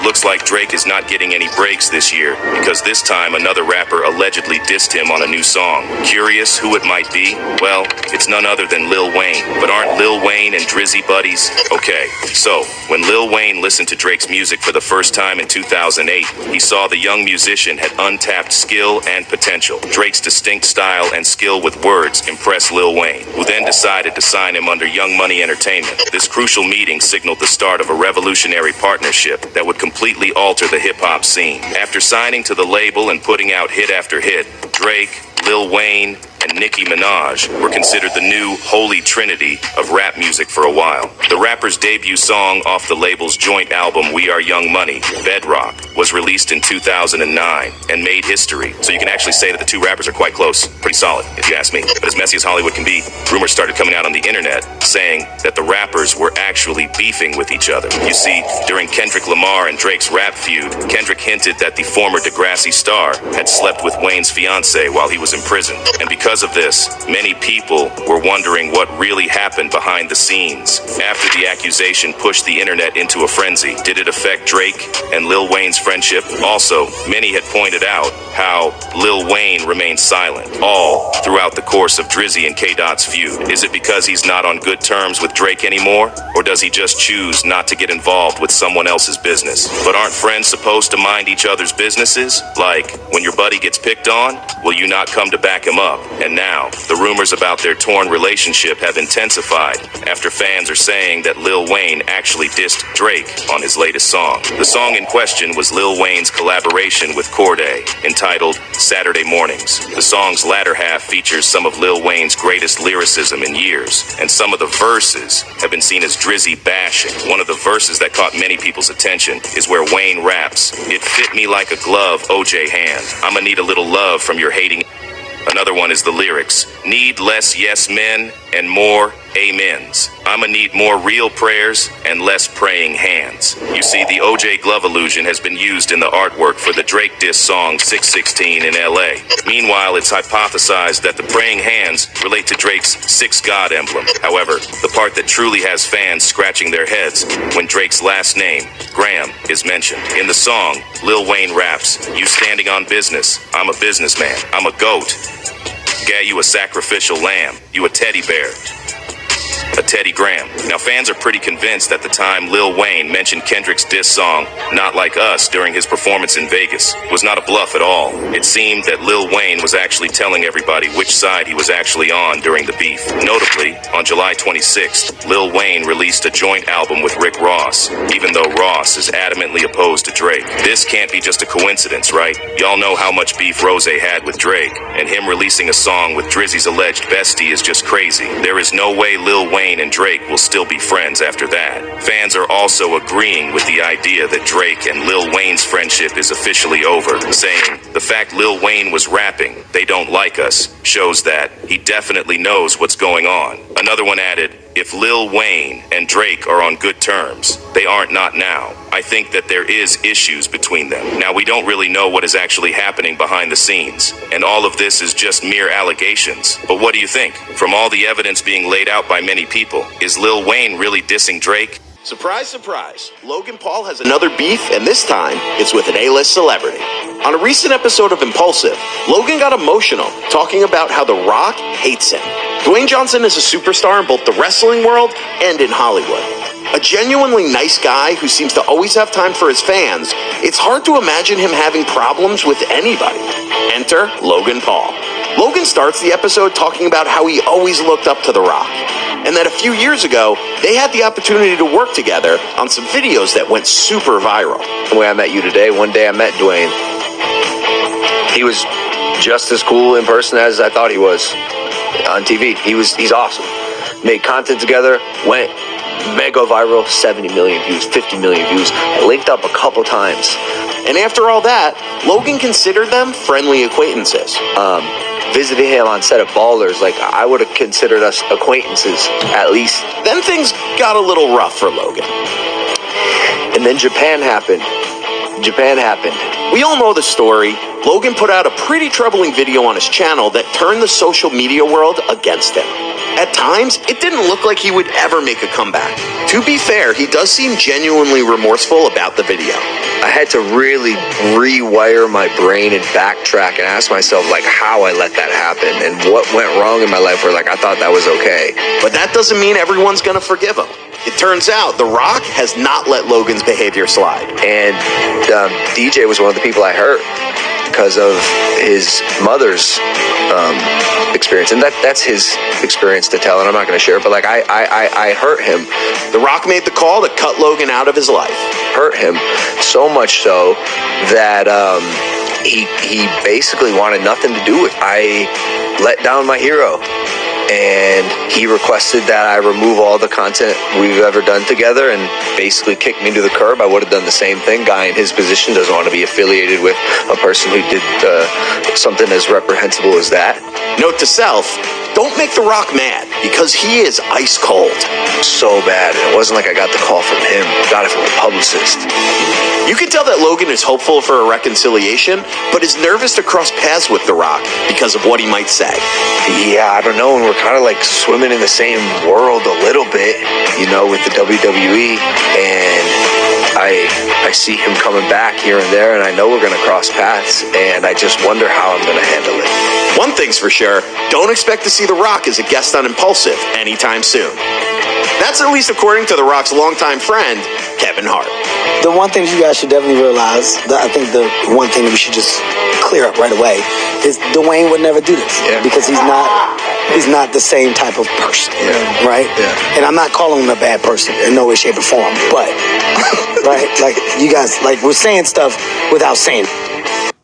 But looks like Drake is not getting any breaks this year, because this time another rapper allegedly dissed him on a new song. Curious who it might be? Well, it's none other than Lil Wayne. But aren't Lil Wayne and Drizzy buddies? Okay, so when Lil Wayne listened to Drake's music for the first time in 2008, he saw the young musician had untapped skill and potential. Drake's distinct style and skill with words impressed Lil Wayne, who then decided to sign him under Young Money Entertainment. This crucial meeting signaled the start of a revolutionary partnership that would completely alter the hip-hop scene. After signing to the label and putting out hit after hit, Drake, Lil Wayne, and Nicki Minaj were considered the new holy trinity of rap music for a while. The rapper's debut song off the label's joint album We Are Young Money, Bedrock, was released in 2009 and made history. So you can actually say that the two rappers are quite close. Pretty solid, if you ask me. But as messy as Hollywood can be, rumors started coming out on the internet saying that the rappers were actually beefing with each other. You see, during Kendrick Lamar and Drake's rap feud, Kendrick hinted that the former Degrassi star had slept with Wayne's fiancée while he was in prison. And because of this, many people were wondering what really happened behind the scenes. After the accusation pushed the internet into a frenzy, did it affect Drake and Lil Wayne's friendship? Also, many had pointed out how Lil Wayne remained silent all throughout the course of Drizzy and K-Dot's feud. Is it because he's not on good terms with Drake anymore? Or does he just choose not to get involved with someone else's business? But aren't friends supposed to mind each other's businesses? Like, when your buddy gets picked on, will you not come to back him up? And now, the rumors about their torn relationship have intensified after fans are saying that Lil Wayne actually dissed Drake on his latest song. The song in question was Lil Wayne's collaboration with Cordae, entitled Saturday Mornings. The song's latter half features some of Lil Wayne's greatest lyricism in years, and some of the verses have been seen as Drizzy bashing. One of the verses that caught many people's attention is where Wayne raps, "It fit me like a glove, OJ hand. I'ma need a little love from your hating." Another one is the lyrics, "Need less yes men and more amens. I'ma need more real prayers and less praying hands." You see, the OJ glove illusion has been used in the artwork for the Drake diss song 616 in LA. Meanwhile, it's hypothesized that the praying hands relate to Drake's 6 God emblem. However, the part that truly has fans scratching their heads when Drake's last name, Graham, is mentioned. In the song, Lil Wayne raps, "You standing on business, I'm a businessman, I'm a goat. Got you a sacrificial lamb, you a teddy bear. A Teddy Graham." Now, fans are pretty convinced at the time Lil Wayne mentioned Kendrick's diss song, Not Like Us, during his performance in Vegas was not a bluff at all. It seemed that Lil Wayne was actually telling everybody which side he was actually on during the beef. Notably, on July 26th, Lil Wayne released a joint album with Rick Ross, even though Ross is adamantly opposed to Drake. This can't be just a coincidence, right? Y'all know how much beef Rose had with Drake, and him releasing a song with Drizzy's alleged bestie is just crazy. There is no way Lil Wayne and Drake will still be friends after that. Fans are also agreeing with the idea that Drake and Lil Wayne's friendship is officially over, saying the fact Lil Wayne was rapping, "They don't like us," shows that he definitely knows what's going on. Another one added, "If Lil Wayne and Drake are on good terms, they aren't not now. I think that there is issues between them." Now, we don't really know what is actually happening behind the scenes, and all of this is just mere allegations. But what do you think? From all the evidence being laid out by many people, is Lil Wayne really dissing Drake? Surprise, surprise. Logan Paul has another beef, and this time, it's with an A-list celebrity. On a recent episode of Impulsive, Logan got emotional, talking about how The Rock hates him. Dwayne Johnson is a superstar in both the wrestling world and in Hollywood. A genuinely nice guy who seems to always have time for his fans, it's hard to imagine him having problems with anybody. Enter Logan Paul. Logan starts the episode talking about how he always looked up to The Rock, and that a few years ago, they had the opportunity to work together on some videos that went super viral. The way I met you today, one day I met Dwayne. He was just as cool in person as I thought he was on TV. He's awesome. Made content together, went mega viral, 70 million views, 50 million views. I linked up a couple times. And after all that, Logan considered them friendly acquaintances. Visiting him on set of Ballers, like I would have considered us acquaintances, at least. Then things got a little rough for Logan. And then Japan happened. We all know the story. Logan put out a pretty troubling video on his channel that turned the social media world against him. At times, it didn't look like he would ever make a comeback. To be fair, he does seem genuinely remorseful about the video. I had to really rewire my brain and backtrack and ask myself, like, how I let that happen and what went wrong in my life where, like, I thought that was okay. But that doesn't mean everyone's gonna forgive him. It turns out The Rock has not let Logan's behavior slide. And DJ was one of the people I hurt because of his mother's experience, and that's his experience to tell, and I'm not going to share it, but like I hurt him. The Rock made the call to cut Logan out of his life. Hurt him so much so that he basically wanted nothing to do with it. I let down my hero, and he requested that I remove all the content we've ever done together and basically kicked me to the curb. I would have done the same thing. Guy in his position doesn't want to be affiliated with a person who did something as reprehensible as that. Note to self, don't make The Rock mad, because he is ice cold. So bad. And it wasn't like I got the call from him. I got it from a publicist. You can tell that Logan is hopeful for a reconciliation, but is nervous to cross paths with The Rock because of what he might say. Yeah, I don't know, and we're kind of like swimming in the same world a little bit, you know, with the WWE, and I see him coming back here and there, and I know we're going to cross paths, and I just wonder how I'm going to handle it. One thing's for sure, don't expect to see The Rock as a guest on Impulsive anytime soon. That's at least according to The Rock's longtime friend, Kevin Hart. The one thing you guys should definitely realize, I think the one thing that we should just clear up right away, is Dwayne would never do this. Yeah. Because he's not the same type of person, right? Yeah. And I'm not calling him a bad person in no way, shape, or form, but, right? Like, you guys, like, we're saying stuff without saying it.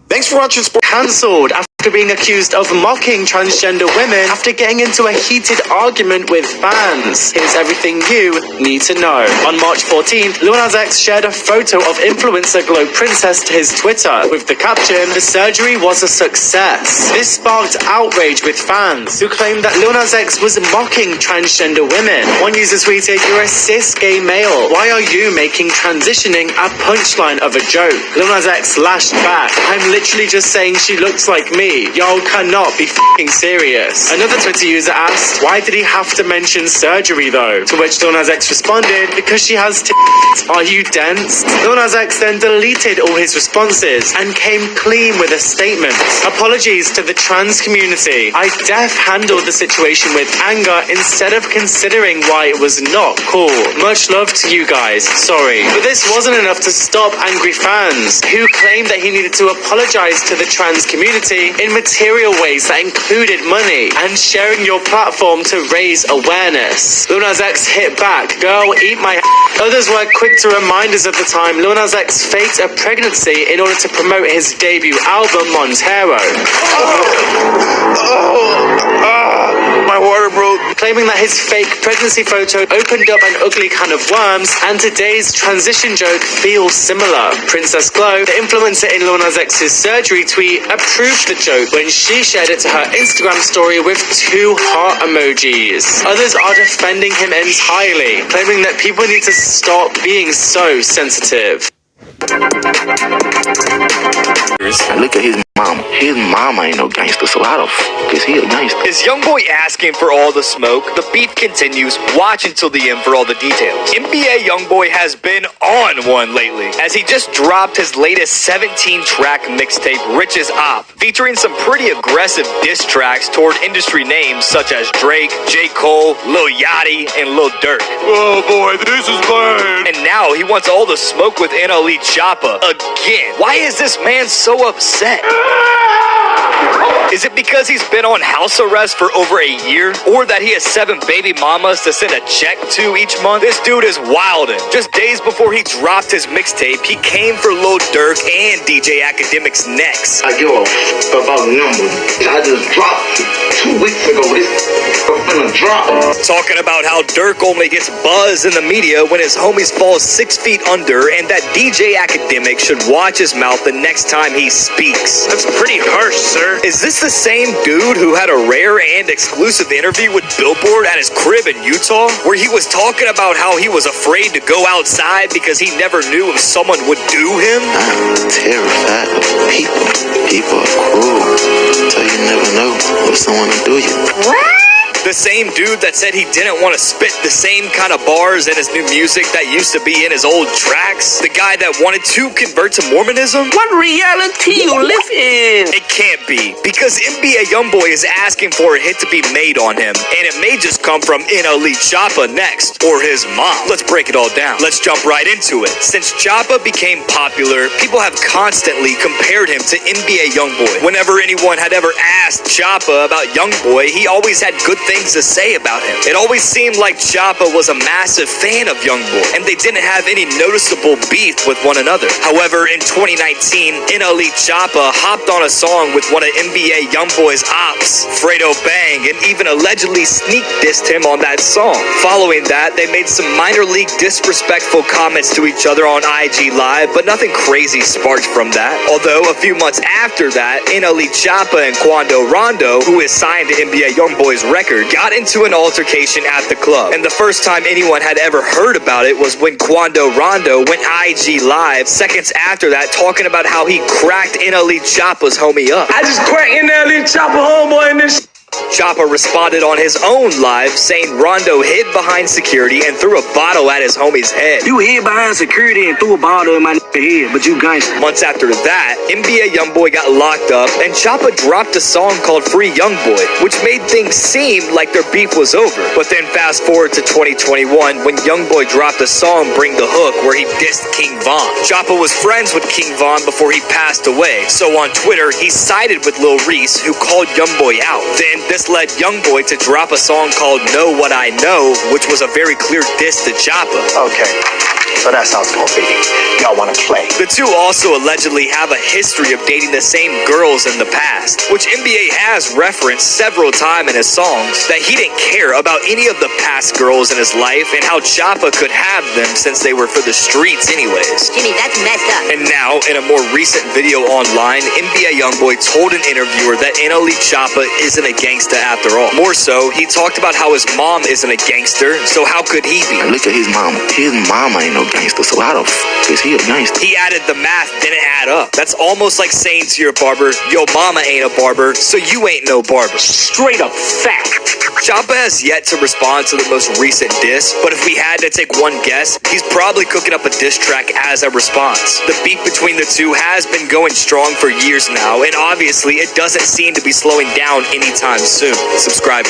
Thanks for watching Sports. Cancelled after being accused of mocking transgender women after getting into a heated argument with fans. Here's everything you need to know. On March 14th, Lil Nas X shared a photo of influencer Glow Princess to his Twitter with the caption, "The surgery was a success." This sparked outrage with fans who claimed that Lil Nas X was mocking transgender women. One user tweeted, "You're a cis gay male. Why are you making transitioning a punchline of a joke?" Lil Nas X lashed back, "I'm literally just saying she looks like me. Y'all cannot be f***ing serious." Another Twitter user asked, "Why did he have to mention surgery though?" To which Lil Nas X responded, "Because she has tits. Are you dense?" Lil Nas X then deleted all his responses and came clean with a statement. "Apologies to the trans community. I handled the situation with anger instead of considering why it was not cool. Much love to you guys. Sorry." But this wasn't enough to stop angry fans who claimed that he needed to apologize to the trans community in material ways that included money and sharing your platform to raise awareness. Lil Nas X hit back, "Girl, eat my a-." Others were quick to remind us of the time Lil Nas X faked a pregnancy in order to promote his debut album, Montero. My water broke. Claiming that his fake pregnancy photo opened up an ugly can of worms, and today's transition joke feels similar. Princess Glow, the influencer in Lil Nas X's surgery tweet, approved the joke when she shared it to her Instagram story with 2 heart emojis. Others are defending him entirely, claiming that people need to stop being so sensitive. Look at his mama. His mama ain't no gangster, so how the f*** is he a gangster? Is YoungBoy asking for all the smoke? The beef continues. Watch until the end for all the details. NBA YoungBoy has been on one lately, as he just dropped his latest 17-track mixtape, Rich as Op, featuring some pretty aggressive diss tracks toward industry names such as Drake, J. Cole, Lil Yachty, and Lil Durk. Oh boy, this is bad. And now he wants all the smoke with NLE Choppa again. Why is this man so upset? Is it because he's been on house arrest for over a year? Or that he has 7 baby mamas to send a check to each month? This dude is wildin'. Just days before he dropped his mixtape, he came for Lil Durk and DJ Academic's necks. I give a f about numbers. I just dropped 2 weeks ago. This I'm finna drop. Talking about how Durk only gets buzz in the media when his homies fall 6 feet under, and that DJ Academic should watch his mouth the next time he speaks. That's pretty harsh, sir. Is this the same dude who had a rare and exclusive interview with Billboard at his crib in Utah, where he was talking about how he was afraid to go outside because he never knew if someone would do him? I'm terrified of people. People are cruel. So you never know if someone will do you. The same dude that said he didn't want to spit the same kind of bars in his new music that used to be in his old tracks. The guy that wanted to convert to Mormonism. What reality you live in? It can't be, because NBA Youngboy is asking for a hit to be made on him, and it may just come from NLE Choppa next, or his mom. Let's break it all down. Let's jump right into it. Since Choppa became popular, people have constantly compared him to NBA Youngboy. Whenever anyone had ever asked Choppa about Youngboy, he always had good things to say about him. It always seemed like Choppa was a massive fan of Youngboy, and they didn't have any noticeable beef with one another. However, in 2019, NLE Choppa hopped on a song with one of NBA Youngboy's ops, Fredo Bang, and even allegedly sneak dissed him on that song. Following that, they made some minor league disrespectful comments to each other on IG Live, but nothing crazy sparked from that. Although, a few months after that, NLE Choppa and Quando Rondo, who is signed to NBA Youngboy's record, got into an altercation at the club. And the first time anyone had ever heard about it was when Quando Rondo went IG Live seconds after that, talking about how he cracked NLE Choppa's homie up. I just cracked NLE Choppa homeboy in this. Choppa responded on his own live saying Rondo hid behind security and threw a bottle at his homie's head. You hid behind security and threw a bottle in my head, but you gangster. Months after that, NBA Youngboy got locked up and Choppa dropped a song called Free Youngboy, which made things seem like their beef was over. But then fast forward to 2021 when Youngboy dropped a song Bring the Hook where he dissed King Von. Choppa was friends with King Von before he passed away, so on Twitter he sided with Lil Reese, who called Youngboy out. Then this led Youngboy to drop a song called Know What I Know, which was a very clear diss to Choppa. Okay, so that's how it's gonna be. Y'all wanna play. The two also allegedly have a history of dating the same girls in the past, which NBA has referenced several times in his songs, that he didn't care about any of the past girls in his life and how Choppa could have them since they were for the streets anyways. Jimmy, that's messed up. And now, in a more recent video online, NBA Youngboy told an interviewer that NLE Choppa isn't a gangsta after all. More so, he talked about how his mom isn't a gangster, so how could he be? Look at his mama. His mama ain't no gangster, so how the f is he a gangster? He added the math didn't add up. That's almost like saying to your barber, yo mama ain't a barber, so you ain't no barber. Straight up fact. Choppa has yet to respond to the most recent diss, but if we had to take one guess, he's probably cooking up a diss track as a response. The beef between the two has been going strong for years now, and obviously it doesn't seem to be slowing down anytime soon. Subscribe.